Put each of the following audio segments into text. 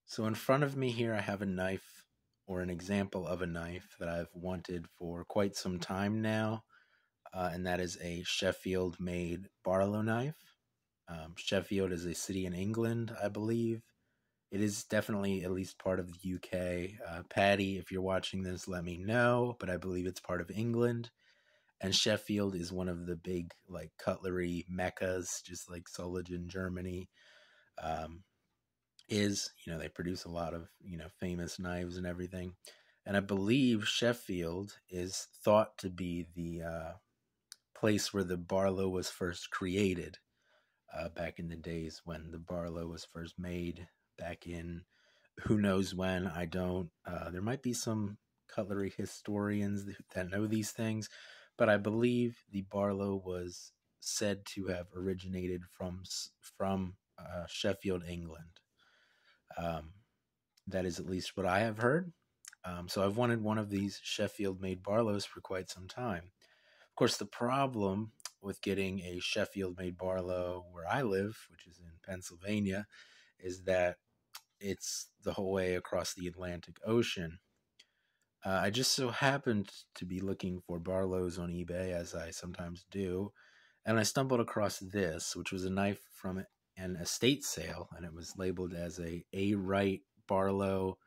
So in front of me here, I have a knife or an example of a knife that I've wanted for quite some time now, and that is a Sheffield made Barlow knife. Sheffield is a city in England, I believe. It is definitely at least part of the UK. Patty, if you're watching this, let me know, but I believe it's part of England. And Sheffield is one of the big like cutlery meccas, just like Solingen in Germany. Um, they produce a lot of famous knives and everything, and I believe Sheffield is thought to be the place where the Barlow was first created, back in the days when the Barlow was first made, back in who knows when. I don't There might be some cutlery historians that know these things, but I believe the Barlow was said to have originated from Sheffield, England. um, that is at least what I have heard. So I've wanted one of these Sheffield made Barlows for quite some time. Of course, the problem with getting a Sheffield made Barlow where I live, which is in Pennsylvania, is that it's the whole way across the Atlantic Ocean. I just so happened to be looking for Barlows on eBay, as I sometimes do, and I stumbled across this, which was a knife from an estate sale, and it was labeled as a Wright Barlow,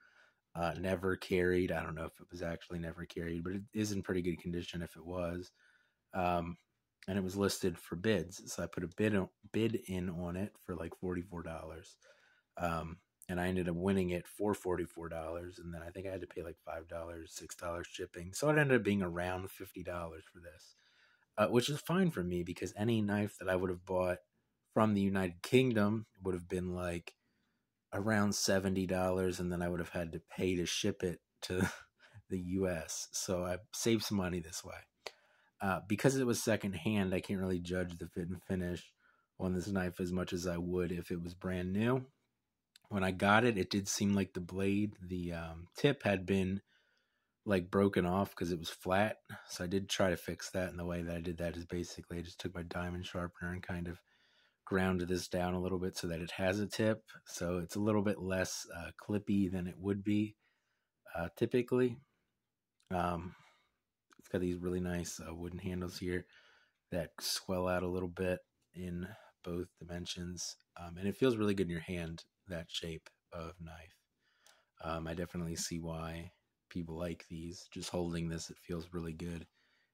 never carried. I don't know if it was actually never carried, but it is in pretty good condition if it was. Um, and it was listed for bids, so I put a bid in on it for like $44. Um, and I ended up winning it for $44, and then I think I had to pay like $5, $6 shipping, so it ended up being around $50 for this, which is fine for me because any knife that I would have bought from the United Kingdom would have been like around $70, and then I would have had to pay to ship it to the US. So I saved some money this way. Because it was secondhand, I can't really judge the fit and finish on this knife as much as I would if it was brand new. When I got it, it did seem like the tip had been like broken off because it was flat. So I did try to fix that, and the way that I did that is basically I just took my diamond sharpener and kind of ground this down a little bit so that it has a tip, so it's a little bit less clippy than it would be typically. It's got these really nice wooden handles here that swell out a little bit in both dimensions, and it feels really good in your hand, that shape of knife. I definitely see why people like these. Just holding this, it feels really good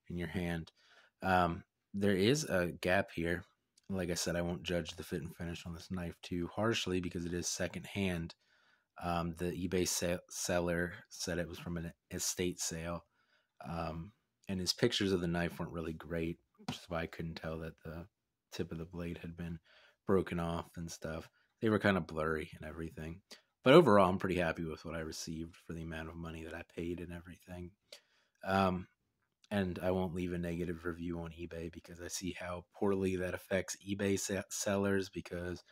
in your hand. There is a gap here. Like I said, I won't judge the fit and finish on this knife too harshly because it is secondhand. The eBay seller said it was from an estate sale, and his pictures of the knife weren't really great, which is why I couldn't tell that the tip of the blade had been broken off and stuff. They were kind of blurry and everything. But overall, I'm pretty happy with what I received for the amount of money that I paid and everything. Um, and I won't leave a negative review on eBay because I see how poorly that affects eBay sellers, because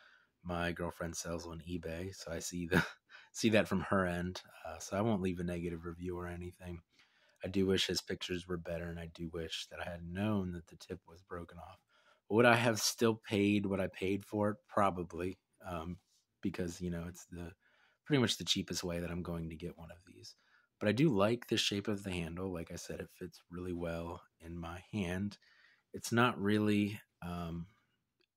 my girlfriend sells on eBay, so I see that from her end. So I won't leave a negative review or anything. I do wish his pictures were better, and I do wish that I had known that the tip was broken off. Would I have still paid what I paid for it? Probably, because it's the pretty much the cheapest way that I'm going to get one of these. But I do like the shape of the handle. Like I said, it fits really well in my hand. It's not really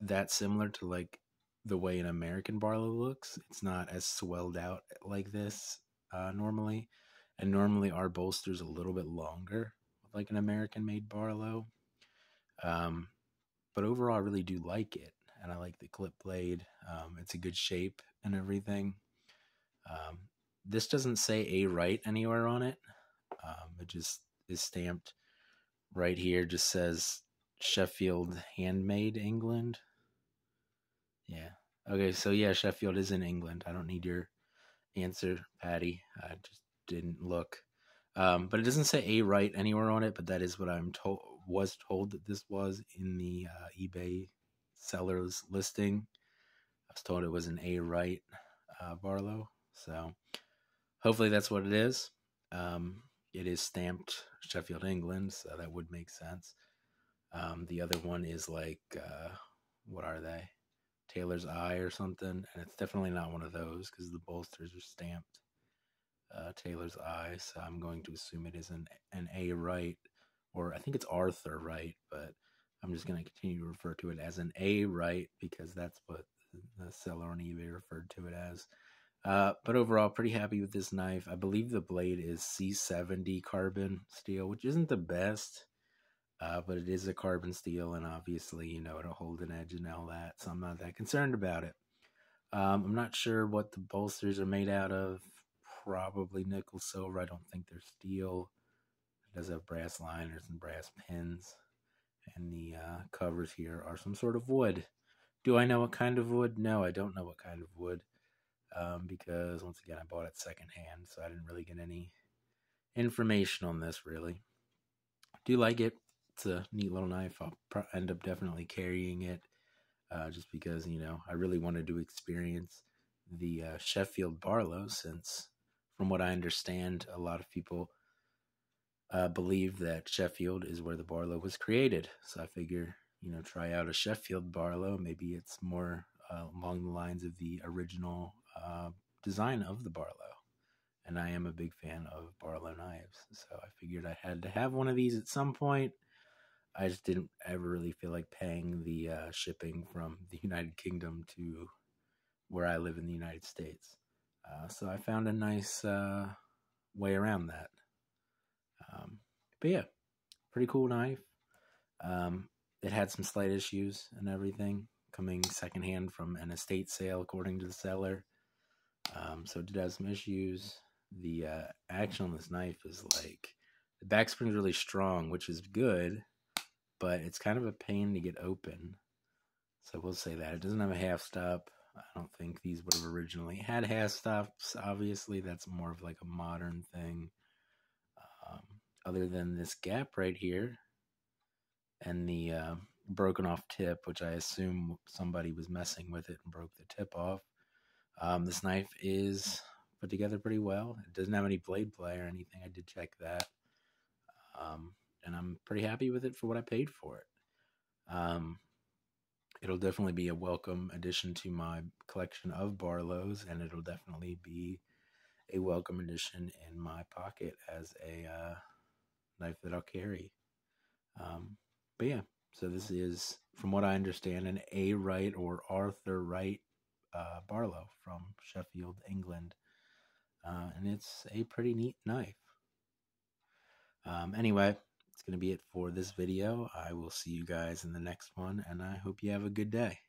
that similar to like the way an American Barlow looks. It's not as swelled out like this normally. And normally our bolster's a little bit longer, like an American made Barlow. Um, but overall, I really do like it. And I like the clip blade. It's a good shape and everything. Um, this doesn't say A Wright anywhere on it. It just is stamped right here. Just says Sheffield Handmade, England. Yeah. Okay, so yeah, Sheffield is in England. I don't need your answer, Patty. I just didn't look. But it doesn't say A Wright anywhere on it, but that is what was told that this was in the eBay seller's listing. I was told it was an A Wright Barlow. So hopefully that's what it is. It is stamped Sheffield, England, so that would make sense. The other one is like, what are they? Taylor's Eye or something, and it's definitely not one of those because the bolsters are stamped Taylor's Eye, so I'm going to assume it is an A Wright, or I think it's Arthur Wright, but I'm just going to continue to refer to it as an A Wright because that's what the seller on eBay referred to it as. But overall, pretty happy with this knife. I believe the blade is C70 carbon steel, which isn't the best, but it is a carbon steel, and obviously, you know, it'll hold an edge and all that, so I'm not that concerned about it. I'm not sure what the bolsters are made out of. Probably nickel silver. I don't think they're steel. It does have brass liners and brass pins. And the covers here are some sort of wood. Do I know what kind of wood? No, I don't know what kind of wood. Because, once again, I bought it secondhand, so I didn't really get any information on this, really. Do like it. It's a neat little knife. I'll end up definitely carrying it. Just because, you know, I really wanted to experience the Sheffield Barlows, since from what I understand, a lot of people believe that Sheffield is where the Barlow was created. So I figure, you know, try out a Sheffield Barlow. Maybe it's more along the lines of the original design of the Barlow. And I am a big fan of Barlow knives. So I figured I had to have one of these at some point. I just didn't ever really feel like paying the shipping from the United Kingdom to where I live in the United States. So I found a nice way around that. But yeah, pretty cool knife. It had some slight issues and everything, coming secondhand from an estate sale, according to the seller. So it did have some issues. The action on this knife is like, the backspring is really strong, which is good, but it's kind of a pain to get open. So we'll say that. It doesn't have a half stop. I don't think these would have originally had half stops. Obviously, that's more of like a modern thing. Other than this gap right here and the broken off tip, which I assume somebody was messing with it and broke the tip off. This knife is put together pretty well. It doesn't have any blade play or anything. I did check that. And I'm pretty happy with it for what I paid for it. It'll definitely be a welcome addition to my collection of Barlows, and it'll definitely be a welcome addition in my pocket as a knife that I'll carry. But yeah, so this is, from what I understand, an A. Wright or Arthur Wright Barlow from Sheffield, England. And it's a pretty neat knife. Anyway, it's going to be it for this video. I will see you guys in the next one, and I hope you have a good day.